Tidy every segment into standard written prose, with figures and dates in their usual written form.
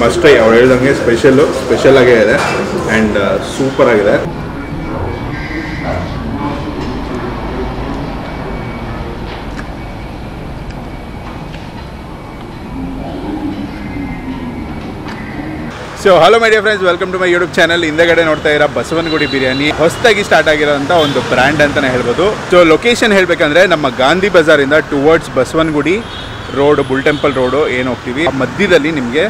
Must try. ಅವ್ರು ಹೇಳ್ದಂಗೆ special ಆಗೇ ಇದೆ ಆ್ಯಂಡ್ ಸೂಪರ್ ಆಗಿದೆ. So hello my dear friends, welcome to my YouTube channel. ಹಿಂದೆಗಡೆ ನೋಡ್ತಾ ಇರೋ ಬಸವನಗುಡಿ ಬಿರಿಯಾನಿ ಹೊಸದಾಗಿ ಸ್ಟಾರ್ಟ್ ಆಗಿರೋಂಥ ಒಂದು ಬ್ರ್ಯಾಂಡ್ ಅಂತಲೇ ಹೇಳ್ಬೋದು. ಸೊ ಲೊಕೇಶನ್ ಹೇಳಬೇಕಂದ್ರೆ ನಮ್ಮ ಗಾಂಧಿ ಬಜಾರಿಂದ towards Basavanagudi road, bull temple road ಏನು ಹೋಗ್ತೀವಿ ಮಧ್ಯದಲ್ಲಿ ನಿಮಗೆ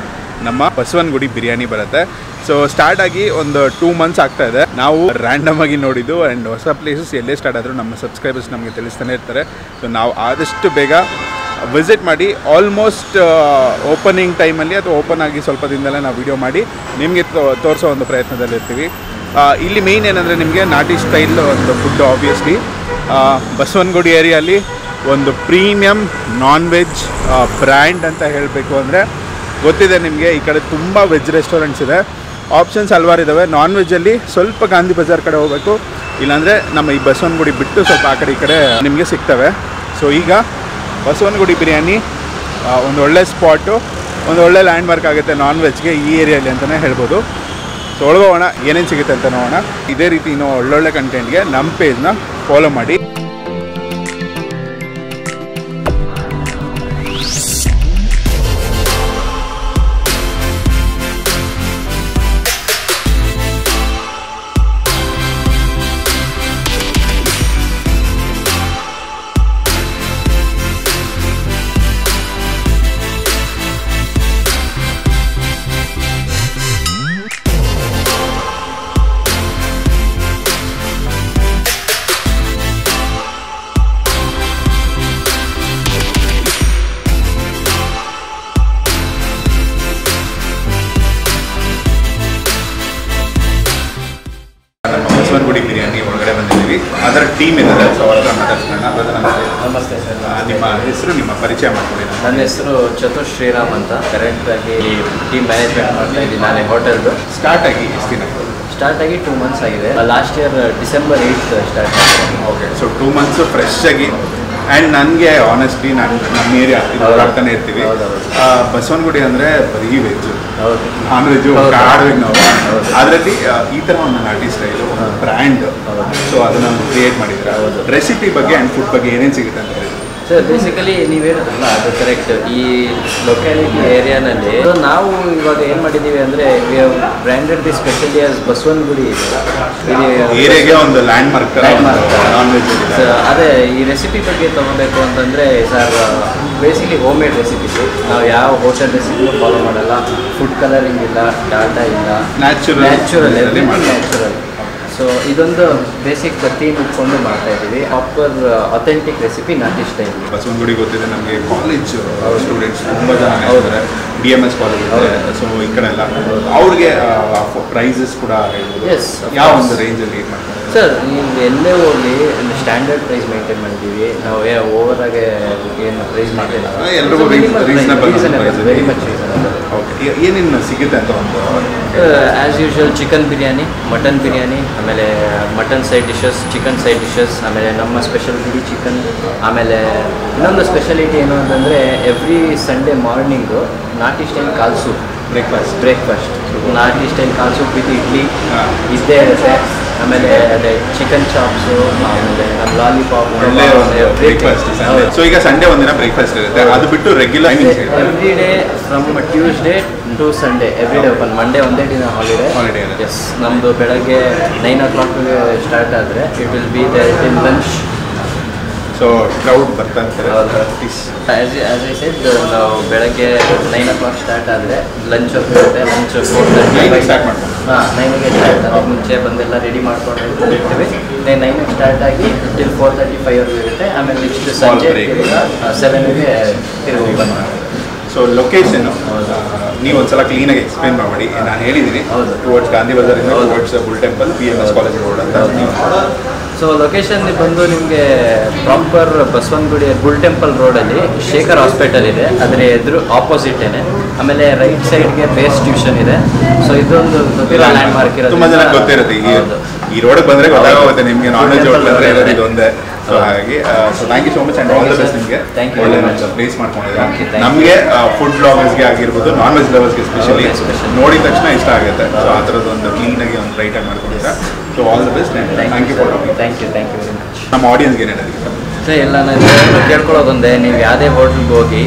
ನಮ್ಮ ಬಸವನಗುಡಿ ಬಿರಿಯಾನಿ ಬರುತ್ತೆ. ಸೊ ಸ್ಟಾರ್ಟ್ ಆಗಿ ಒಂದು 2 months ಆಗ್ತಾ ಇದೆ. ನಾವು ರ್ಯಾಂಡಮ್ ಆಗಿ ನೋಡಿದ್ದು ಆ್ಯಂಡ್ ಹೊಸ ಪ್ಲೇಸಸ್ ಎಲ್ಲೇ ಸ್ಟಾರ್ಟ್ ಆದರೂ ನಮ್ಮ ಸಬ್ಸ್ಕ್ರೈಬರ್ಸ್ ನಮಗೆ ತಿಳಿಸ್ತಾನೆ ಇರ್ತಾರೆ. ಸೊ ನಾವು ಆದಷ್ಟು ಬೇಗ ವಿಸಿಟ್ ಮಾಡಿ ಆಲ್ಮೋಸ್ಟ್ ಓಪನಿಂಗ್ ಟೈಮಲ್ಲಿ ಅಥವಾ ಓಪನ್ ಆಗಿ ಸ್ವಲ್ಪ ದಿನದಲ್ಲೇ ನಾವು ವಿಡಿಯೋ ಮಾಡಿ ನಿಮಗೆ ತೋರಿಸೋ ಒಂದು ಪ್ರಯತ್ನದಲ್ಲಿರ್ತೀವಿ. ಇಲ್ಲಿ ಮೇಯ್ನ್ ಏನಂದರೆ ನಿಮಗೆ ನಾಟಿ ಸ್ಟೈಲ್ ಒಂದು ಫುಡ್. ಆಬ್ವಿಯಸ್ಲಿ ಬಸವನಗುಡಿ ಏರಿಯಲ್ಲಿ ಒಂದು ಪ್ರೀಮಿಯಮ್ ನಾನ್ ವೆಜ್ ಬ್ರ್ಯಾಂಡ್ ಅಂತ ಹೇಳಬೇಕು ಅಂದರೆ ಗೊತ್ತಿದೆ ನಿಮಗೆ. ಈ ಕಡೆ ತುಂಬ ವೆಜ್ ರೆಸ್ಟೋರೆಂಟ್ಸ್ ಇದೆ, ಆಪ್ಷನ್ಸ್ ಹಲವಾರು ಇದ್ದಾವೆ. ನಾನ್ ವೆಜ್ಜಲ್ಲಿ ಸ್ವಲ್ಪ ಗಾಂಧಿ ಬಜಾರ್ ಕಡೆ ಹೋಗಬೇಕು, ಇಲ್ಲಾಂದರೆ ನಮ್ಮ ಈ ಬಸವನಗುಡಿ ಬಿಟ್ಟು ಸ್ವಲ್ಪ ಆ ಕಡೆ ಈ ಕಡೆ ನಿಮಗೆ ಸಿಗ್ತವೆ. ಸೊ ಈಗ ಬಸವನಗುಡಿ ಬಿರಿಯಾನಿ ಒಂದು ಒಳ್ಳೆ ಸ್ಪಾಟು, ಒಂದು ಒಳ್ಳೆ ಲ್ಯಾಂಡ್ ಮಾರ್ಕ್ ಆಗುತ್ತೆ ನಾನ್ ವೆಜ್ಗೆ ಈ ಏರಿಯಲ್ಲಿ ಅಂತಲೇ ಹೇಳ್ಬೋದು. ಸೊ ಒಳಗೋಣ ಏನೇನು ಸಿಗುತ್ತೆ ಅಂತ ನೋಡೋಣ. ಇದೇ ರೀತಿ ಇನ್ನೂ ಒಳ್ಳೊಳ್ಳೆ ಕಂಟೆಂಟ್ಗೆ ನಮ್ಮ ಪೇಜ್ನ ಫಾಲೋ ಮಾಡಿ. ಬಸವನಗುಡಿ ಬಿರಿಯಾನಿ ಒಳಗಡೆ ಬಂದಿದ್ದೀವಿ. ಅದರ ಟೀಮ್ ಇದ್ದಾರೆ, ಸೊ ಅವ್ರ ಹತ್ರ ಮಾತಾಡ್ಸೋಣ. ನಮಸ್ತೆ ಸರ್. ನಿಮ್ಮ ಹೆಸರು, ನಿಮ್ಮ ಪರಿಚಯ ಮಾಡ್ಕೊಳ್ಳಿ. ನನ್ನ ಹೆಸರು ಚತುರ್ ಶ್ರೀರಾಮ್ ಅಂತ. ಕರೆಂಟಾಗಿ ಟೀಮ್ ಮ್ಯಾನೇಜ್ಮೆಂಟ್ ಮಾಡ್ತಾ ಇದ್ದೀನಿ ನಾನೇ ಹೋಟೆಲ್ದು. ಸ್ಟಾರ್ಟ್ ಆಗಿ ಎಷ್ಟು ದಿನ? ಸ್ಟಾರ್ಟ್ ಆಗಿ 2 months ಆಗಿದೆ. Last year December 8th start ಆಗಿದೆ. ಓಕೆ, ಸೊ 2 months ಫ್ರೆಶ್ ಆಗಿ. ಆ್ಯಂಡ್ ನನಗೆ ಆನೆಸ್ಟ್ಲಿ ನಮ್ಮ ಏರಿಯಾ ಓಡಾಡ್ತಾನೆ ಇರ್ತೀವಿ. ಬಸವನಗುಡಿ ಅಂದರೆ ಬರೀ ವೆಜ್ಜು, ನಾನ್ ವೆಜ್ಜು ಆಡ್ಬೇಕು ನಾವು. ಅದರಲ್ಲಿ ಈ ಥರ ಒಂದು ನಾಟಿ ಸ್ಟೈಲು ಬ್ರ್ಯಾಂಡ್, ಸೊ ಅದನ್ನು ಕ್ರಿಯೇಟ್ ಮಾಡಿದ್ರೆ ರೆಸಿಪಿ ಬಗ್ಗೆ ಆ್ಯಂಡ್ ಫುಡ್ ಬಗ್ಗೆ ಏನೇನು ಸಿಗುತ್ತೆ ಅಂತ ಹೇಳಿ. ಸರ್ ಬೇಸಿಕಲಿ ನೀವು ಹೇಳಿದ್ರಲ್ಲ ಅದು ಕರೆಕ್ಟ್. ಈ ಲೊಕ್ಯಾಲಿಟಿ ಏರಿಯಾನಲ್ಲಿ ನಾವು ಇವಾಗ ಏನು ಮಾಡಿದ್ದೀವಿ ಅಂದರೆ branded the specially as Basavanagudi ಏರಿಯಾಗೆ ಒಂದು ಲ್ಯಾಂಡ್ ಮಾರ್ಕ್ ನಾನ್ ವೆಜ್. ಅದೇ ಈ ರೆಸಿಪಿ ಬಗ್ಗೆ ತೊಗೋಬೇಕು ಅಂತಂದರೆ sir basically home made recipes. ನಾವು ಯಾವ ಹೋಟೆಲ್ ರೆಸಿಪಿನೂ ಫಾಲೋ ಮಾಡಲ್ಲ. ಫುಡ್ ಕಲರಿಂಗ್ ಇಲ್ಲ, ಡಾಟಾ ಇಲ್ಲ, ನ್ಯಾಚುರಲ್ ಎವ್ರಿಥಿಂಗ್ ನ್ಯಾಚುರಲ್. ಸೊ ಇದೊಂದು ಬೇಸಿಕ್ ಥೀಮ್ ಇಟ್ಕೊಂಡು ಮಾಡ್ತಾ ಇದ್ದೀವಿ. ಪ್ರಾಪರ್ ಅಥೆಂಟಿಕ್ ರೆಸಿಪಿ ನಾಟಿ ಸ್ಟೈಲ್. ಬಸವನಗುಡಿ ಗೊತ್ತಿದೆ ನಮಗೆ, ಕಾಲೇಜ್ ಸ್ಟೂಡೆಂಟ್ಸ್ ತುಂಬ ಜನ ಇದ್ದಾರೆ, BMS ಕಾಲೇಜ್ ಇದೆ. ಸೊ ಈ ಕಡೆ ಎಲ್ಲ ಅವ್ರಿಗೆ ಪ್ರೈಸಸ್ ಕೂಡ ಹೇಳ್ಬೋದು. ಎಸ್, ಯಾವ ಒಂದು ರೇಂಜಲ್ಲಿ ಇದು ಮಾಡ್ತಾರೆ ಸರ್? ನೀವು ಎಲ್ಲೇ ಹೋಗಲಿ ಸ್ಟ್ಯಾಂಡರ್ಡ್ ಪ್ರೈಸ್ ಮೇಂಟೈನ್ ಮಾಡಿದ್ದೀವಿ ನಾವು. ಓವರಾಗೆ ಏನು ಪ್ರೈಸ್ ಮಾಡ್ತಿಲ್ಲ, ಎಲ್ರಿಗೂ reasonable, very much reasonable. Okay, ಏನೇನು ಸಿಗುತ್ತೆ ಅಂತ ಒಂದು as usual chicken biryani, mutton biryani, ಆಮೇಲೆ mutton side dishes, chicken side dishes, ಆಮೇಲೆ ನಮ್ಮ ಸ್ಪೆಷಲ್ ಗುಡಿ ಚಿಕನ್. ಆಮೇಲೆ ಇನ್ನೊಂದು ಸ್ಪೆಷಾಲಿಟಿ ಏನು ಅಂತಂದರೆ ಎವ್ರಿ ಸಂಡೇ ಮಾರ್ನಿಂಗು ನಾಟಿ ಸ್ಟೈಲ್ ಕಾಲ್ ಸೂಪ್ ಬ್ರೇಕ್ಫಾಸ್ಟ್ ನಾಟಿ ಸ್ಟೈಲ್ ಕಾಲ್ ಸೂಪ್ ವಿತ್ ಇಡ್ಲಿ ಇದ್ದೇ ಇರುತ್ತೆ. ಆಮೇಲೆ ಅದೇ ಚಿಕನ್ ಚಾಪ್ಸು, ಆಮೇಲೆ ನಮ್ಮ ಲಾಲಿಪಾಪ್. ಸೊ ಈಗ ಸಂಡೇ ಒಂದಿನ ಬ್ರೇಕ್ಫಾಸ್ಟ್ ಇರುತ್ತೆ, ಅದು ಬಿಟ್ಟು regular every day from Tuesday to Sunday every day open. Monday ಒಂದೇ ದಿನ ಹಾಲಿಡೇ. ಎಸ್, ನಮ್ಮದು ಬೆಳಗ್ಗೆ 9 o'clock ಸ್ಟಾರ್ಟ್ ಆದರೆ it will be there till lunch. So crowd ಬರ್ತಾ ಇರ್ತಾರೆ. ಆ್ಯಸ್ ಐ ಸೆಡ್, ನಾವು ಬೆಳಗ್ಗೆ 9 o'clock ಸ್ಟಾರ್ಟ್ ಆದರೆ ಲಂಚ್ ಇರುತ್ತೆ. ಲಂಚ್ 4:30 ಸ್ಟಾರ್ಟ್ ಮಾಡ್ಬೋದು. 9ಗೆ ಸ್ಟಾರ್ಟ್ ಆಗಿ ಮುಂಚೆ ಬಂದೆಲ್ಲ ರೆಡಿ ಮಾಡ್ಕೊಂಡು ಇರ್ತೀವಿ. 9ಗೆ ಸ್ಟಾರ್ಟ್ ಆಗಿ ಟಿಲ್ 4:35 ಇರುತ್ತೆ. ಆಮೇಲೆ ನೆಕ್ಸ್ಟ್ ಸಂಜೆ 7ಗೆ ತಿರುಗಿ ಬಂದು. ಸೊ ಲೊಕೇಶನ್ ನೀವು ಒಂದ್ಸಲ ಕ್ಲೀನಾಗಿ ಎಕ್ಸ್ಪ್ಲೇನ್ ಮಾಡಿ. ನಾನು ಹೇಳಿದ್ದೀನಿ ಟುವರ್ಡ್ಸ್ ಗಾಂಧಿ ಬಜಾರಿಂದ towards bull temple, BMS college road ಅಂತ. ಸೊ ಲೊಕೇಶನ್ ಬಂದು ನಿಮಗೆ ಪ್ರಾಪರ್ ಬಸವನಗುಡಿ ಬುಲ್ ಟೆಂಪಲ್ ರೋಡಲ್ಲಿ ಶೇಖರ್ ಹಾಸ್ಪಿಟಲ್ ಇದೆ, ಅದರ ಎದುರು ಆಪೋಸಿಟೇನೆ. ಆಮೇಲೆ ರೈಟ್ ಸೈಡ್ಗೆ ಬೇಸ್ ಟ್ಯೂಷನ್ ಇದೆ. ಸೊ ಇದೊಂದು ಲ್ಯಾಂಡ್ ಮಾರ್ಕ್ ಇರೋದು ತುಂಬ ಜನ ಗೊತ್ತಿರುತ್ತೆ. ಈ ರೋಡಿಗೆ ಬಂದರೆ ಗೊತ್ತಾಗುತ್ತೆ ನಿಮಗೆ ನಾನ್ ವೆಜ್ ಹೋಟೆಲ್ ಅಂದರೆ ಇದೊಂದೇ. ಸೊ ಹಾಗಾಗಿ so thank you so much and all the best ನಿಮಗೆ. Thank you. ಒಳ್ಳೆ ಪ್ಲೇಸ್ ಮಾಡ್ಕೊಂಡಿದ್ದೀರಾ. Thank you. ನಮಗೆ ಫುಡ್ ಬ್ಲಾಗರ್ಸ್ಗೆ ಆಗಿರ್ಬೋದು, ನಾನ್ ವೆಜ್ ಲವರ್ಸ್ಗೆ ಸ್ಪೆಷಲಿ ನೋಡಿದ ತಕ್ಷಣ ಇಷ್ಟ ಆಗುತ್ತೆ. ಸೊ ಆ ಥರದ್ದು ಒಂದು ಕ್ಲೀನಾಗಿ ಒಂದು ರೈಟಾಗಿ ಮಾಡ್ಕೊಂಡಿದ್ದೀರಾ. So all the best and thank you for talking. Thank you very much. ನಮ್ಮ ಆಡಿಯನ್ಸ್ಗೆ ಏನು ಹೇಳೋದು? ಸೊ ಎಲ್ಲ ನಾನು ಕೇಳ್ಕೊಳ್ಳೋದೊಂದೇ, ನೀವು ಯಾವುದೇ ಹೋಟ್ಲಿಗೆ ಹೋಗಿ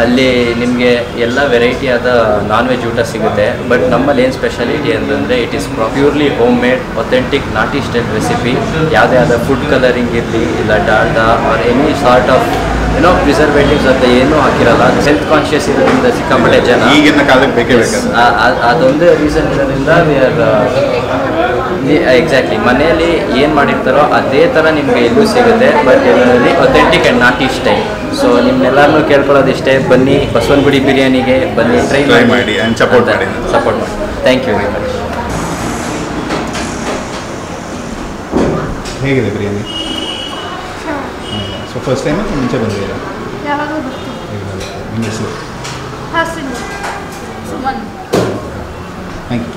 ಅಲ್ಲಿ ನಿಮಗೆ ಎಲ್ಲ ವೆರೈಟಿ ಆದ ನಾನ್ ವೆಜ್ ಊಟ ಸಿಗುತ್ತೆ. ಬಟ್ ನಮ್ಮಲ್ಲಿ ಏನು ಸ್ಪೆಷಾಲಿಟಿ ಅಂತಂದರೆ it is purely home made authentic ನಾಟಿ ಸ್ಟೈಲ್ ರೆಸಿಪಿ. ಯಾವುದೇ ಆದ ಫುಡ್ ಕಲರಿಂಗ್ ಇರಲಿ, ಇಲ್ಲ Dalda R any sort of preservatives ಅಂತ ಏನೂ ಹಾಕಿರಲ್ಲ. ಹೆಲ್ತ್ ಕಾನ್ಷಿಯಸ್ ಇರೋದ್ರಿಂದ ಸಿಕ್ಕಾಪಟ್ಟೆ ಜನ ಈಗಿನ ಕಾಲಕ್ಕೆ ಬೇಕೇ ಬೇಕಾದ್ರೆ ಅದೊಂದೇ ರೀಸನ್ ಇರೋದ್ರಿಂದ ಎಕ್ಸಾಕ್ಟ್ಲಿ ಮನೆಯಲ್ಲಿ ಏನು ಮಾಡಿರ್ತಾರೋ ಅದೇ ಥರ ನಿಮಗೆ ಎಲ್ಲೂ ಸಿಗುತ್ತೆ. ಬಟ್ ಎಲ್ಲರಲ್ಲಿ ಅಥೆಂಟಿಕ್ ಆ್ಯಂಡ್ ನಾಟಿ ಸ್ಟೈಲ್. ಸೊ ನಿಮ್ಮೆಲ್ಲರನ್ನೂ ಕೇಳ್ಕೊಳ್ಳೋದಿಷ್ಟೇ, ಬನ್ನಿ ಬಸವನಗುಡಿ ಬಿರಿಯಾನಿಗೆ ಬನ್ನಿ, ಟ್ರೈ ಮಾಡಿ ಆ್ಯಂಡ್ ಸಪೋರ್ಟ್ ಮಾಡಿ. Thank you very much. ಹೇಗಿದೆ ಬಿರಿಯಾನಿ? ಸೊ ಫಸ್ಟ್ ಟೈಮ್ ಮುಂಚೆ ಬಂದಿದ್ದೀರಾ? ಯಾವಾಗಲೂ ಬರ್ತೀವಿ. ನಿಮ್ಮ ಹೆಸರು? ಹಾಸನ ಸುಮನ್. Thank you.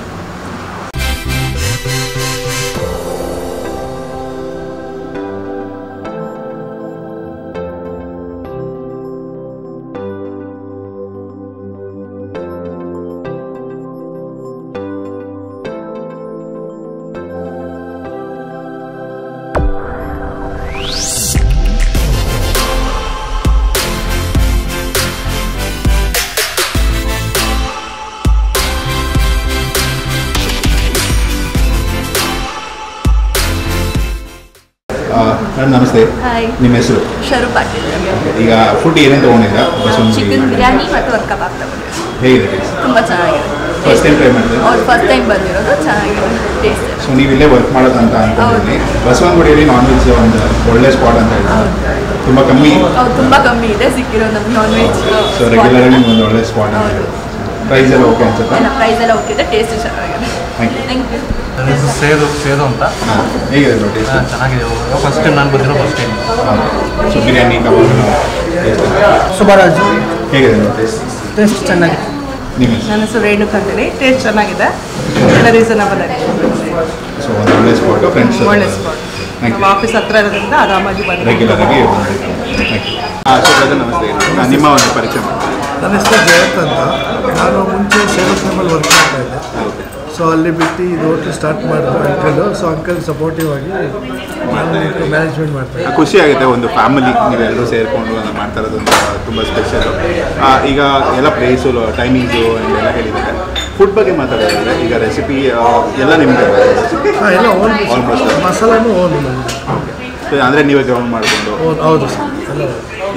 ನಮಸ್ತೆ. ಹಾಯ್. ನಿಮ್ಮ ಹೆಸರು? ಶರು ಪಾಟೀಲ್. ಈಗ ಫುಡ್ ಏನೇನು ತೊಗೊಂಡಿದ್ದೀರಾ? ಚಿಕನ್ ಬಿರಿಯಾನಿ ಮತ್ತು ಒಂದು ಕಬಾಬ್ ತಗೊಂಡಿದ್ದೀವಿ. ಹೇಗಿದೆ ಟೇಸ್ಟ್? ತುಂಬ ಚೆನ್ನಾಗಿದೆ. ಫಸ್ಟ್ ಟೈಮ್ ಟ್ರೈ ಮಾಡಿದೆ? ಅವ್ರು ಫಸ್ಟ್ ಟೈಮ್ ಬಂದಿರೋದು, ಚೆನ್ನಾಗಿದೆ ಟೇಸ್ಟ್. ಸೊ ನೀವು ಇಲ್ಲೇ ವರ್ಕ್ ಮಾಡೋದಂತ ಅನ್ಕೊಂಡಿದ್ದೀನಿ. ಬಸವನಗುಡಿಯಲ್ಲಿ ನಾನ್ ವೆಜ್ ಒಂದು ಒಳ್ಳೆ ಸ್ಪಾಟ್ ಅಂತ ಹೇಳ್ತಾರೆ. ತುಂಬ ಕಮ್ಮಿ. ಹೌದು, ತುಂಬ ಕಮ್ಮಿ ಇದೆ ಸಿಕ್ಕಿರೋ ನಮ್ಗೆ ನಾನ್ ವೆಜ್. ಸೊ ರೆಗ್ಯುಲರ್ ಆಗಿ ಒಂದು ಒಳ್ಳೆ ಸ್ಪಾಟ್ ಅಂತ ಹೌದು. ಪ್ರೈಸ್ ಎಲ್ಲ ಓಕೆ ಅನ್ಸುತ್ತೆ? ಪ್ರೈಸ್ ಎಲ್ಲ ಓಕೆ ಇದೆ, ಟೇಸ್ಟ್ ಚೆನ್ನಾಗಿದೆ. Thank you. Thank you. ನನ್ನ ಹೆಸರು ಸೇದು ಅಂತ. ಹಾಂ, ಹೇಗಿದೆ ಬ್ರೋ ಟೇಸ್ಟ್? ಚೆನ್ನಾಗಿದೆ. ಫಸ್ಟ್ ಟೈಮ್ ನಾನು ಬಂದಿರೋ first time. So biryani kebab ಸುಬರಾಜ್. ಹೇಗಿದೆ ಬ್ರೋ ಟೇಸ್ಟ್? ಟೇಸ್ಟ್ ಚೆನ್ನಾಗಿದೆ. ನಿಮ್ಮ ನನ್ನ ಹೆಸರು ರೇಣುಕ ಅಂತೇಳಿ. ಟೇಸ್ಟ್ ಚೆನ್ನಾಗಿದೆ, ಎಲ್ಲ ರೀಸನಬಲ್ ಆಗಿದೆ. ಸೊ ಒಂದು ಒಳ್ಳೆ ಸ್ಪಾಟು ಫ್ರೆಂಡ್ಸ್ ಒಳ್ಳೆ ಸ್ಪಾಟ್. ಥ್ಯಾಂಕ್ ನಮ್ಮ ಯು. ಆಫೀಸ್ ಹತ್ರ ಇರೋದ್ರಿಂದ ಆರಾಮಾಗಿ ಬಂದು ರೆಗ್ಯುಲರ್ ಆಗಿ ಥ್ಯಾಂಕ್ ಯು. ಸೊ ಬ್ರದರ್ ನಮಸ್ತೆ. ನಿಮ್ಮ ಒಂದು ಪರಿಚಯ ಮಾಡ್ತೀನಿ. ನನ್ನ ಹೆಸರು ಜಯಂತ್ ಅಂತ. ನಾನು ಮುಂಚೆ ಸೇವಸ್ನಮಲ್ಲಿ ವರ್ಕ್ ಮಾಡ್ತಾ ಇದ್ದೆ. ಸೊ ಅಲ್ಲಿ ಬಿಟ್ಟು ಇದು ಹೋಟ್ಲ್ ಸ್ಟಾರ್ಟ್ ಮಾಡಿದ್ರು ಅಂಕಲು. ಸೊ ಅಂಕಲ್ ಸಪೋರ್ಟಿವ್ ಆಗಿ ಮ್ಯಾನೇಜ್ಮೆಂಟ್ ಮಾಡ್ತಾರೆ. ಖುಷಿ ಆಗುತ್ತೆ, ಒಂದು ಫ್ಯಾಮಿಲಿ ನೀವೆಲ್ಲರೂ ಸೇರಿಕೊಂಡು ಮಾಡ್ತಾ ಇರೋದು ತುಂಬ ಸ್ಪೆಷಲು. ಈಗ ಎಲ್ಲ ಪ್ಲೇಸು, ಟೈಮಿಂಗ್ಸು ಎಲ್ಲ ಹೇಳಿದ್ದಾರೆ. ಫುಡ್ ಬಗ್ಗೆ ಮಾತಾಡೋದಾದ್ರೆ ಈಗ ರೆಸಿಪಿ ಎಲ್ಲ ನಿಮ್ಮದೇ? ಹಾಂ, ಎಲ್ಲ ಓನ್. Almost. ಮಸಾಲಾನು ಓನ್. ಓಕೆ. ಸೊ ಅಂದರೆ ನೀವೇ ಗ್ರೌಂಡ್ ಮಾಡಿಕೊಂಡು? ಹೌದು ಸರ್, ಎಲ್ಲ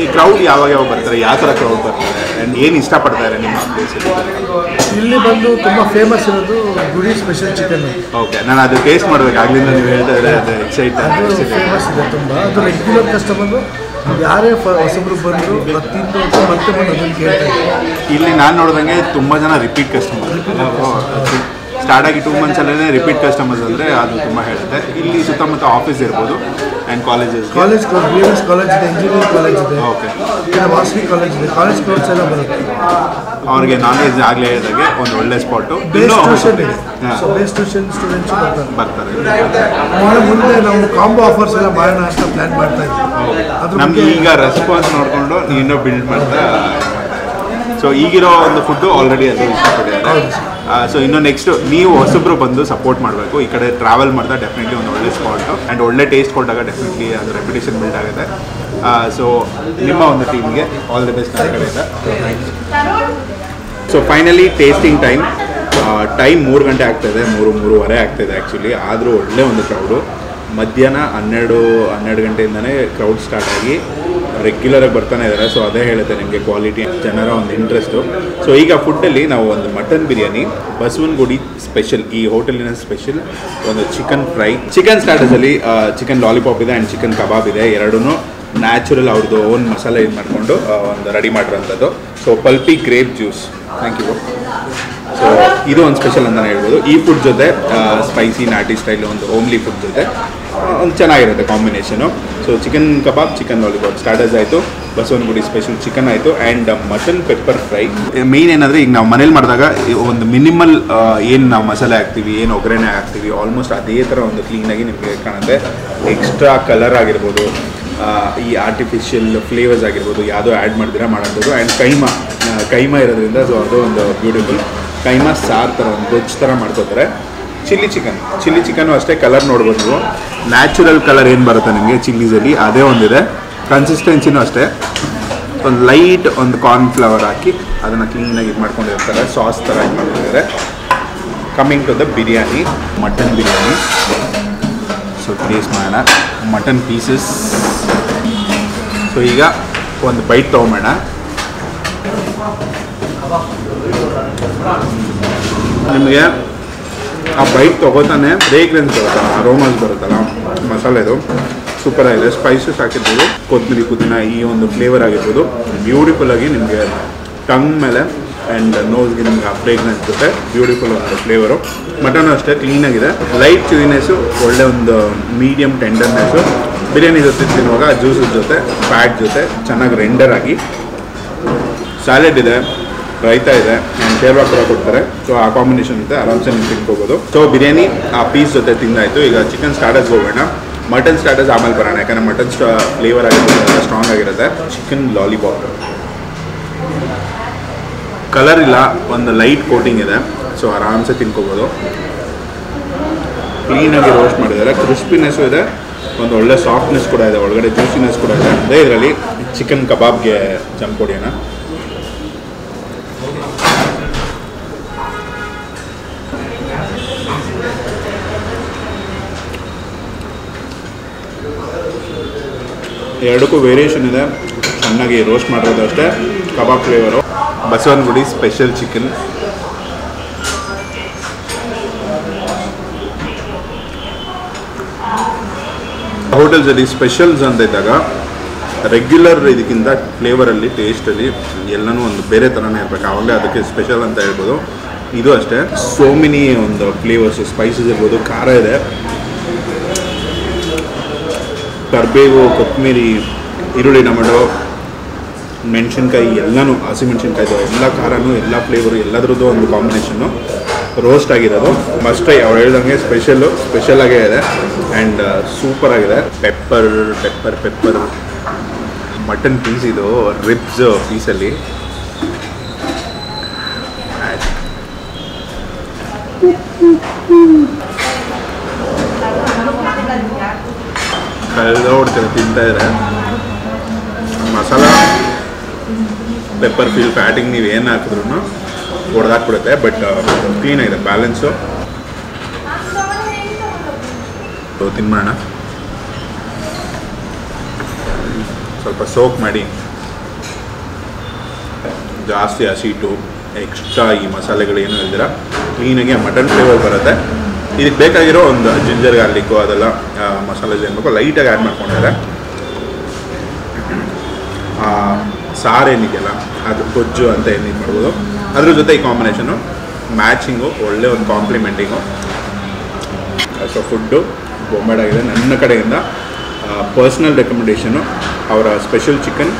ಈ ಕ್ರೌಡ್ ಯಾವಾಗ ಬರ್ತಾರೆ, ಯಾವ ಥರ ಕ್ರೌಡ್ ಬರ್ತಾರೆ ಆ್ಯಂಡ್ ಏನು ಇಷ್ಟಪಡ್ತಾರೆ ನಿಮ್ಮ ಪ್ಲೇಸಲ್ಲಿ? ಇಲ್ಲಿ ಬಂದು ತುಂಬ ಫೇಮಸ್ ಇರೋದು ಗುಡಿ ಸ್ಪೆಷಲ್ ಚಿಕನ್. ಓಕೆ, ನಾನು ಅದು ಟೇಸ್ಟ್ ಮಾಡಬೇಕು. ಆಗಲಿಂದ ನೀವು ಹೇಳ್ತಾ ಇದ್ರೆ ಅದು ಎಕ್ಸೈಟ್ ಅದು ಫೇಮಸ್ ಇದೆ ತುಂಬ. ಅದು ರೆಗ್ಯುಲರ್ ಕಸ್ಟಮರು ಯಾರೇ ಹೊಸಬ್ರು ಬಂದರು ಅದು ತಿಂದು ಮತ್ತೆ ಬಂದು ಅದನ್ನು ಕೇಳ್ತಾರೆ. ಇಲ್ಲಿ ನಾನು ನೋಡಿದಂಗೆ ತುಂಬ ಜನ ರಿಪೀಟ್ ಕಸ್ಟಮರ್. ಸ್ಟಾರ್ಟ್ ಆಗಿ 2 ಮಂತ್ಸಲ್ಲೇ ರಿಪೀಟ್ ಕಸ್ಟಮರ್ಸ್ ಅಂದರೆ ಅದು ತುಂಬ ಹೇಳುತ್ತೆ. ಇಲ್ಲಿ ಸುತ್ತಮುತ್ತ ಆಫೀಸ್ ಇರ್ಬೋದು and colleges. College B S college ಇದೆ, ಇಂಜಿನಿಯರಿಂಗ್ ಕಾಲೇಜ್ ಇದೆ, ಓಕೆ, ವಾಸವಿ ಕಾಲೇಜ್ ಇದೆ. ಕಾಲೇಜ್ ಕೋರ್ಸ್ ಎಲ್ಲ ಬರುತ್ತೆ. ಅವ್ರಿಗೆ ನಾನ್ ವೆಜ್ ಆಗಲೇ ಹೇಳಿದಾಗೆ ಒಂದು ಒಳ್ಳೆ ಸ್ಪಾಟು. ಬೇಸ್ ಟ್ಯೂಷನ್ ಇದೆ. ಸೊ ಬೇಸ್ ಟ್ಯೂಷನ್ ಸ್ಟೂಡೆಂಟ್ಸ್ ಬರ್ತಾರೆ. ಇನ್ನು ಮುಂದೆ ನಾವು ಕಾಂಬೋ ಆಫರ್ಸ್ ಎಲ್ಲ ಮಾಡೋಣ ಅಂತ ಪ್ಲ್ಯಾನ್ ಮಾಡ್ತಾ ಇದ್ದೀವಿ. ಅದ್ರ ನಮ್ಗೆ ಬಗ್ಗೆ ಈಗ ರೆಸ್ಪಾನ್ಸ್ ನೋಡಿಕೊಂಡು ಇನ್ನೂ ಬಿಲ್ಡ್ ಮಾಡ್ತಾ. ಸೊ ಈಗಿರೋ ಒಂದು ಫುಡ್ಡು ಆಲ್ರೆಡಿ ಅದು ಇಷ್ಟಪಟ್ಟಿದ್ದಾರೆ. ಸೊ ಇನ್ನು ನೆಕ್ಸ್ಟ್ ನೀವು ಹೊಸಬ್ರು ಬಂದು ಸಪೋರ್ಟ್ ಮಾಡಬೇಕು. ಈ ಕಡೆ ಟ್ರಾವೆಲ್ ಮಾಡಿದಾಗ ಡೆಫಿನೆಟ್ಲಿ ಒಂದು ಒಳ್ಳೆ ಸ್ಪಾಟು ಆ್ಯಂಡ್ ಒಳ್ಳೆ ಟೇಸ್ಟ್ ಕೊಟ್ಟಾಗ ಡೆಫಿನೆಟ್ಲಿ ಅದು ರೆಪ್ಯುಟೇಷನ್ ಬಿಲ್ಡ್ ಆಗುತ್ತೆ. ಸೊ ನಿಮ್ಮ ಒಂದು ಟೀಮ್ಗೆ ಆಲ್ ದಿ ಬೆಸ್ಟ್ ನನ್ನ ಕಡೆಯಿಂದ. ಸೊ ಫೈನಲಿ ಟೇಸ್ಟಿಂಗ್ ಟೈಮ್ 3 ಗಂಟೆ ಆಗ್ತಾಯಿದೆ, 3:30 ಆಗ್ತಾಯಿದೆ ಆ್ಯಕ್ಚುಲಿ. ಆದರೂ ಒಳ್ಳೆ ಒಂದು ಕ್ರೌಡು. ಮಧ್ಯಾಹ್ನ 12 ಗಂಟೆಯಿಂದನೇ ಕ್ರೌಡ್ ಸ್ಟಾರ್ಟ್ ಆಗಿ ರೆಗ್ಯುಲರಾಗಿ ಬರ್ತಾನೆ ಇದ್ದಾರೆ. ಸೊ ಅದೇ ಹೇಳುತ್ತೆ ನಿಮಗೆ ಕ್ವಾಲಿಟಿ, ಜನರ ಒಂದು ಇಂಟ್ರೆಸ್ಟು. ಸೊ ಈಗ ಫುಡ್ಡಲ್ಲಿ ನಾವು ಒಂದು ಮಟನ್ ಬಿರಿಯಾನಿ, ಬಸವನಗುಡಿ ಸ್ಪೆಷಲ್, ಈ ಹೋಟೆಲಿನ ಸ್ಪೆಷಲ್ ಒಂದು ಚಿಕನ್ ಫ್ರೈ, ಚಿಕನ್ ಸ್ಟಾರ್ಟರ್ಸಲ್ಲಿ ಚಿಕನ್ ಲಾಲಿಪಾಪ್ ಇದೆ ಆ್ಯಂಡ್ ಚಿಕನ್ ಕಬಾಬ್ ಇದೆ. ಎರಡೂ ನ್ಯಾಚುರಲ್ ಅವ್ರದ್ದು ಓನ್ ಮಸಾಲೆ ಇದು ಮಾಡಿಕೊಂಡು ಒಂದು ರೆಡಿ ಮಾಡಿರೋಂಥದ್ದು. So pulpy grape juice. Thank you. So ಇದು ಒಂದು ಸ್ಪೆಷಲ್ ಅಂತಲೇ ಹೇಳ್ಬೋದು. ಈ ಫುಡ್ ಜೊತೆ ಸ್ಪೈಸಿ ನಾಟಿ ಸ್ಟೈಲ್ ಒಂದು ಹೋಮ್ಲಿ ಫುಡ್ ಜೊತೆ ಒಂದು ಚೆನ್ನಾಗಿರುತ್ತೆ ಕಾಂಬಿನೇಷನು. ಸೊ ಚಿಕನ್ ಕಬಾಬ್, ಚಿಕನ್ ಲಾಲಿಪಾಪ್ ಸ್ಟಾರ್ಟರ್ಸ್ ಆಯಿತು, ಬಸವನಗುಡಿ ಸ್ಪೆಷಲ್ ಚಿಕನ್ ಆಯಿತು and mutton pepper fry. Main ಏನಂದರೆ ಈಗ ನಾವು ಮನೇಲಿ ಮಾಡಿದಾಗ ಒಂದು ಮಿನಿಮಲ್ ಏನು ನಾವು ಮಸಾಲೆ ಹಾಕ್ತೀವಿ, ಏನು ಒಗ್ಗರಣೆ ಹಾಕ್ತೀವಿ, ಆಲ್ಮೋಸ್ಟ್ ಅದೇ ಥರ ಒಂದು ಕ್ಲೀನಾಗಿ ನಿಮಗೆ ಕಾಣುತ್ತೆ. ಎಕ್ಸ್ಟ್ರಾ ಕಲರ್ ಆಗಿರ್ಬೋದು, ಈ ಆರ್ಟಿಫಿಷಿಯಲ್ ಫ್ಲೇವರ್ಸ್ ಆಗಿರ್ಬೋದು ಯಾವುದೋ ಆ್ಯಡ್ ಮಾಡ್ತೀರಾ ಮಾಡೋದು. ಆ್ಯಂಡ್ ಕೈಮಾ ಇರೋದ್ರಿಂದ ಸೊ ಅದು ಒಂದು ಬ್ಯೂಟಿಫುಲ್ ಕೈಮಾ ಸಾರು ಥರ ಒಂದು ಗೊಜ್ಜು ಥರ ಮಾಡ್ಕೋತಾರೆ. ಚಿಲ್ಲಿ ಚಿಕನ್ನು ಅಷ್ಟೇ ಕಲರ್ ನೋಡ್ಬೋದು ನೀವು. ನ್ಯಾಚುರಲ್ ಕಲರ್ ಏನು ಬರುತ್ತೆ ನಿಮಗೆ ಚಿಲ್ಲೀಸಲ್ಲಿ ಅದೇ ಒಂದಿದೆ. ಕನ್ಸಿಸ್ಟೆನ್ಸಿನೂ ಅಷ್ಟೇ ಒಂದು ಲೈಟ್ ಒಂದು ಕಾರ್ನ್ಫ್ಲವರ್ ಹಾಕಿ ಅದನ್ನು ಕ್ಲೀನಾಗಿ ಇದು ಮಾಡ್ಕೊಂಡಿರ್ತಾರೆ, ಸಾಸ್ ಥರ ಇದು ಮಾಡ್ಕೊಂಡಿದ್ದಾರೆ. Coming to the biryani, mutton biryani. So taste ಮಾಡೋಣ ಮಟನ್ ಪೀಸಸ್. ಸೊ ಈಗ ಒಂದು ಬೈಟ್ ತೊಗೊಂಬೋಣ. ನಿಮಗೆ ಆ ಬೈಟ್ ತೊಗೋತಾನೆ ಫ್ರೇಗ್ರೆನ್ಸ್ ಬರುತ್ತಲ್ಲ, ಅರೋಮಾಸ್ ಬರುತ್ತಲ್ಲ ಮಸಾಲೆದು ಸೂಪರಾಗಿದೆ. ಸ್ಪೈಸಸ್ ಹಾಕಿರ್ಬೋದು, ಕೊತ್ತಂಬರಿ ಪುದೀನ ಈ ಒಂದು ಫ್ಲೇವರ್ ಆಗಿರ್ಬೋದು ಬ್ಯೂಟಿಫುಲ್ಲಾಗಿ ನಿಮಗೆ ಟಂಗ್ ಮೇಲೆ ಆ್ಯಂಡ್ ನೋಸ್ಗೆ ನಿಮ್ಗೆ ಆ ಫ್ರೇಗ್ರೆನ್ಸ್ ಜೊತೆ ಬ್ಯೂಟಿಫುಲ್ ಒಂದು ಫ್ಲೇವರು. ಮಟನ್ ಅಷ್ಟೇ ಕ್ಲೀನಾಗಿದೆ, ಲೈಟ್ ಚೂಯಿನೆಸ್ಸು, ಒಳ್ಳೆ ಒಂದು ಮೀಡಿಯಮ್ ಟೆಂಡರ್ನೆಸ್ಸು. ಬಿರಿಯಾನಿ ಜೊತೆ ತಿನ್ನುವಾಗ ಜ್ಯೂಸಸ್ ಜೊತೆ ಫ್ಯಾಟ್ ಜೊತೆ ಚೆನ್ನಾಗಿ ರೆಂಡರ್ ಆಗಿ. ಸ್ಯಾಲೆಡ್ ಇದೆ, ರೈತಾ ಇದೆ ಆ್ಯಂಡ್ ಶೇರ್ವಾ ಕೂಡ ಕೊಡ್ತಾರೆ. ಸೊ ಆ ಕಾಂಬಿನೇಷನ್ ಜೊತೆ ಆರಾಮ್ಸೆ ನೀವು ತಿನ್ಕೋಬೋದು. ಸೊ ಬಿರಿಯಾನಿ ಆ ಪೀಸ್ ಜೊತೆ ತಿಂದಾಯಿತು. ಈಗ ಚಿಕನ್ ಸ್ಟಾರ್ಟರ್ಸ್ ಹೋಗೋಣ. ಮಟನ್ ಸ್ಟಾರ್ಟರ್ಸ್ ಆಮೇಲೆ ಬರೋಣ, ಯಾಕಂದರೆ ಮಟನ್ ಫ್ಲೇವರ್ ಆಗಿರೋದ್ರಿಂದ ಸ್ಟ್ರಾಂಗ್ ಆಗಿರುತ್ತೆ. ಚಿಕನ್ ಲಾಲಿಪಾಪ್ ಕಲರ್ ಇಲ್ಲ, ಒಂದು ಲೈಟ್ ಕೋಟಿಂಗ್ ಇದೆ. ಸೊ ಆರಾಮ್ಸೆ ತಿನ್ಕೋಬೋದು. ಕ್ಲೀನಾಗಿ ರೋಸ್ಟ್ ಮಾಡಿದ್ದಾರೆ, ಕ್ರಿಸ್ಪಿನೆಸ್ಸು ಇದೆ, ಒಂದು ಒಳ್ಳೆ ಸಾಫ್ಟ್ನೆಸ್ ಕೂಡ ಇದೆ, ಒಳಗಡೆ ಜ್ಯೂಸಿನೆಸ್ ಕೂಡ ಇದೆ. ಅದೇ ಇದರಲ್ಲಿ ಚಿಕನ್ ಕಬಾಬ್ಗೆ ಜಂಪ್ ಕೊಡಿಯೋಣ. ಎರಡಕ್ಕೂ ವೇರಿಯೇಷನ್ ಇದೆ, ಚೆನ್ನಾಗಿ ರೋಸ್ಟ್ ಮಾಡಿರೋದು ಅಷ್ಟೇ. Kebab flavour, Basavanagudi special chicken. ಹೋಟೆಲ್ಸಲ್ಲಿ ಸ್ಪೆಷಲ್ಸ್ ಅಂತ ಇದ್ದಾಗ ರೆಗ್ಯುಲರ್ ಇದಕ್ಕಿಂತ ಫ್ಲೇವರಲ್ಲಿ ಟೇಸ್ಟಲ್ಲಿ ಎಲ್ಲನೂ ಒಂದು ಬೇರೆ ಥರನೇ ಇರಬೇಕು, ಆವಾಗಲೇ ಅದಕ್ಕೆ ಸ್ಪೆಷಲ್ ಅಂತ ಹೇಳ್ಬೋದು. ಇದು ಅಷ್ಟೇ, ಸೋ ಮೆನಿ ಒಂದು ಫ್ಲೇವರ್ಸ್, ಸ್ಪೈಸಸ್ ಇರ್ಬೋದು, ಖಾರ ಇದೆ, ಕರಿಬೇವು, ಕೊತ್ತಂಬರಿ, ಈರುಳ್ಳಿ, ಟೊಮೆಟೊ, ಮೆಣಸಿನ್ಕಾಯಿ ಎಲ್ಲನೂ, ಹಸಿಮೆಣಸಿನ್ಕಾಯ್ದು ಎಲ್ಲ ಖಾರನೂ, ಎಲ್ಲ ಫ್ಲೇವರು, ಎಲ್ಲದ್ರದ್ದು ಒಂದು ಕಾಂಬಿನೇಷನ್ನು ರೋಸ್ಟ್ ಆಗಿರೋದು. Must try. ಅವ್ರು ಹೇಳ್ದಂಗೆ ಸ್ಪೆಷಲಾಗೇ ಇದೆ ಆ್ಯಂಡ್ ಸೂಪರಾಗಿದೆ. ಪೆಪ್ಪರ್ ಮಟನ್ ಪೀಸ್, ಇದು ರಿಬ್ಸ್ ಪೀಸಲ್ಲಿ ಕಳೆದೋಡ್ತಾರೆ ತಿಂತಾಯಿದ್ರೆ. ಮಸಾಲ ಪೆಪ್ಪರ್ ಫೀಲ್ ಫ್ಯಾಟಿಂಗ್ ನೀವು ಏನು ಹಾಕಿದ್ರು ಹೊಡೆದಾಕ್ಬಿಡುತ್ತೆ, ಬಟ್ ಕ್ಲೀನಾಗಿದೆ, ಬ್ಯಾಲೆನ್ಸು. ತಿನ್ನೋಣ. ಸ್ವಲ್ಪ ಸೋಕ್ ಮಾಡಿ, ಜಾಸ್ತಿ ಹಸಿಟ್ಟು ಎಕ್ಸ್ಟ್ರಾ ಈ ಮಸಾಲೆಗಳೇನು ಇಲ್ದಿರ ಕ್ಲೀನಾಗಿ ಆ ಮಟನ್ ಫ್ಲೇವರ್ ಬರುತ್ತೆ. ಇದಕ್ಕೆ ಬೇಕಾಗಿರೋ ಒಂದು ಜಿಂಜರ್ ಗಾರ್ಲಿಕ್ಕು ಅದೆಲ್ಲ ಮಸಾಲೆ ಏನು ಬೇಕೋ ಲೈಟಾಗಿ ಆ್ಯಡ್ ಮಾಡ್ಕೊಂಡಿದ್ದಾರೆ. ಸಾರೇನಿದೆಯಲ್ಲ ಅದು ಗೊಜ್ಜು ಅಂತ ಏನು ಇದು ಮಾಡ್ಬೋದು, ಅದ್ರ ಜೊತೆ ಈ ಕಾಂಬಿನೇಷನು ಮ್ಯಾಚಿಂಗು, ಒಳ್ಳೆ ಒಂದು ಕಾಂಪ್ಲಿಮೆಂಟಿಂಗು. So food ಬೊಂಬಾಡಾಗಿದೆ. ನನ್ನ ಕಡೆಯಿಂದ ಪರ್ಸ್ನಲ್ ರೆಕಮೆಂಡೇಷನು ಅವರ ಸ್ಪೆಷಲ್ ಚಿಕನ್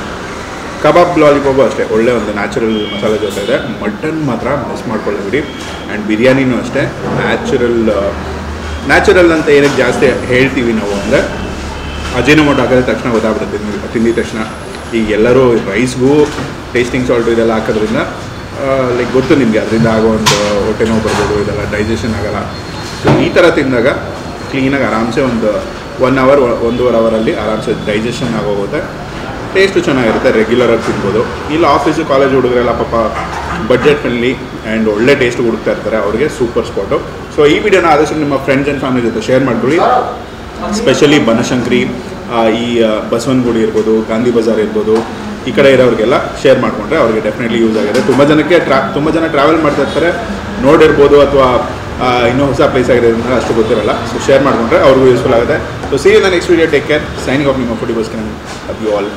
ಕಬಾಬ್ ಲಾಲಿಪಾಪು ಅಷ್ಟೇ, ಒಳ್ಳೆ ಒಂದು ನ್ಯಾಚುರಲ್ ಮಸಾಲೆ ಜೊತೆ ಇದೆ. ಮಟನ್ ಮಾತ್ರ ಮಿಸ್ ಮಾಡ್ಕೊಳ್ಳೋಬಿಡಿ. ಆ್ಯಂಡ್ ಬಿರಿಯಾನಿನೂ ಅಷ್ಟೇ ನ್ಯಾಚುರಲ್ ಅಂತ ಏನಕ್ಕೆ ಜಾಸ್ತಿ ಹೇಳ್ತೀವಿ ನಾವು ಅಂದರೆ ಅಜಿನೋಮೋಟೊ ಹಾಕಿದ ತಕ್ಷಣ ಗೊತ್ತಾಗ್ಬಿಡುತ್ತೆ ನಿಮಗೆ, ತಿಂದಿದ ತಕ್ಷಣ. ಈಗ ಎಲ್ಲರೂ ರೈಸ್ಗೂ ಟೇಸ್ಟಿಂಗ್ ಸಾಲ್ಟು ಇದೆಲ್ಲ ಹಾಕೋದ್ರಿಂದ ಲೈಕ್ ಗೊತ್ತು ನಿಮಗೆ, ಅದರಿಂದ ಆಗೋ ಒಂದು ಹೊಟ್ಟೆ ನೋವು ಬರ್ಬೋದು, ಇದೆಲ್ಲ ಡೈಜೆಷನ್ ಆಗೋಲ್ಲ. ಸೊ ಈ ಥರ ತಿಂದಾಗ ಕ್ಲೀನಾಗಿ ಆರಾಮ್ಸೆ ಒಂದು 1 ಅವರ್ 1.5 ಅವರಲ್ಲಿ ಆರಾಮ್ಸೆ ಡೈಜೆಷನ್ ಆಗೋಗುತ್ತೆ. ಟೇಸ್ಟು ಚೆನ್ನಾಗಿರುತ್ತೆ, ರೆಗ್ಯುಲರಾಗಿ ತಿನ್ಬೋದು. ಇಲ್ಲ ಆಫೀಸು ಕಾಲೇಜ್ ಹುಡುಗರೆಲ್ಲ ಪಾಪ ಬಡ್ಜೆಟ್ ಫ್ರೆಂಡ್ಲಿ ಆ್ಯಂಡ್ ಒಳ್ಳೆ ಟೇಸ್ಟ್ ಹುಡುಕ್ತಾ ಇರ್ತಾರೆ, ಅವರಿಗೆ ಸೂಪರ್ ಸ್ಪಾಟು. ಸೊ ಈ ವಿಡಿಯೋನ ಆದಷ್ಟು ನಿಮ್ಮ ಫ್ರೆಂಡ್ಸ್ ಆ್ಯಂಡ್ ಫ್ಯಾಮಿಲಿ ಜೊತೆ ಶೇರ್ ಮಾಡ್ಕೊಳ್ಳಿ. ಸ್ಪೆಷಲಿ ಬನಶಂಕರಿ, ಈ ಬಸವನಗುಡಿ ಇರ್ಬೋದು, ಗಾಂಧಿ ಬಜಾರ್ ಇರ್ಬೋದು, ಈ ಕಡೆ ಇರೋರಿಗೆಲ್ಲ ಶೇರ್ ಮಾಡಿಕೊಂಡ್ರೆ ಅವ್ರಿಗೆ ಡೆಫಿನೆಟ್ಲಿ ಯೂಸ್ ಆಗಿದೆ. ತುಂಬ ಜನ ಟ್ರಾವೆಲ್ ಮಾಡ್ತಾ ಇರ್ತಾರೆ, ನೋಡಿರ್ಬೋದು, ಅಥವಾ ಇನ್ನೂ ಹೊಸ ಪ್ಲೇಸ್ ಆಗಿದೆ ಅಂದರೆ ಅಷ್ಟು ಗೊತ್ತಿರಲ್ಲ. ಸೊ ಶೇರ್ ಮಾಡಿಕೊಂಡ್ರೆ ಅವ್ರಿಗೂ ಯೂಸ್ಫುಲ್ ಆಗುತ್ತೆ. So see you in the next video. Take care. Signing off ನಿಮ್ಮ foodie bus. Love you all.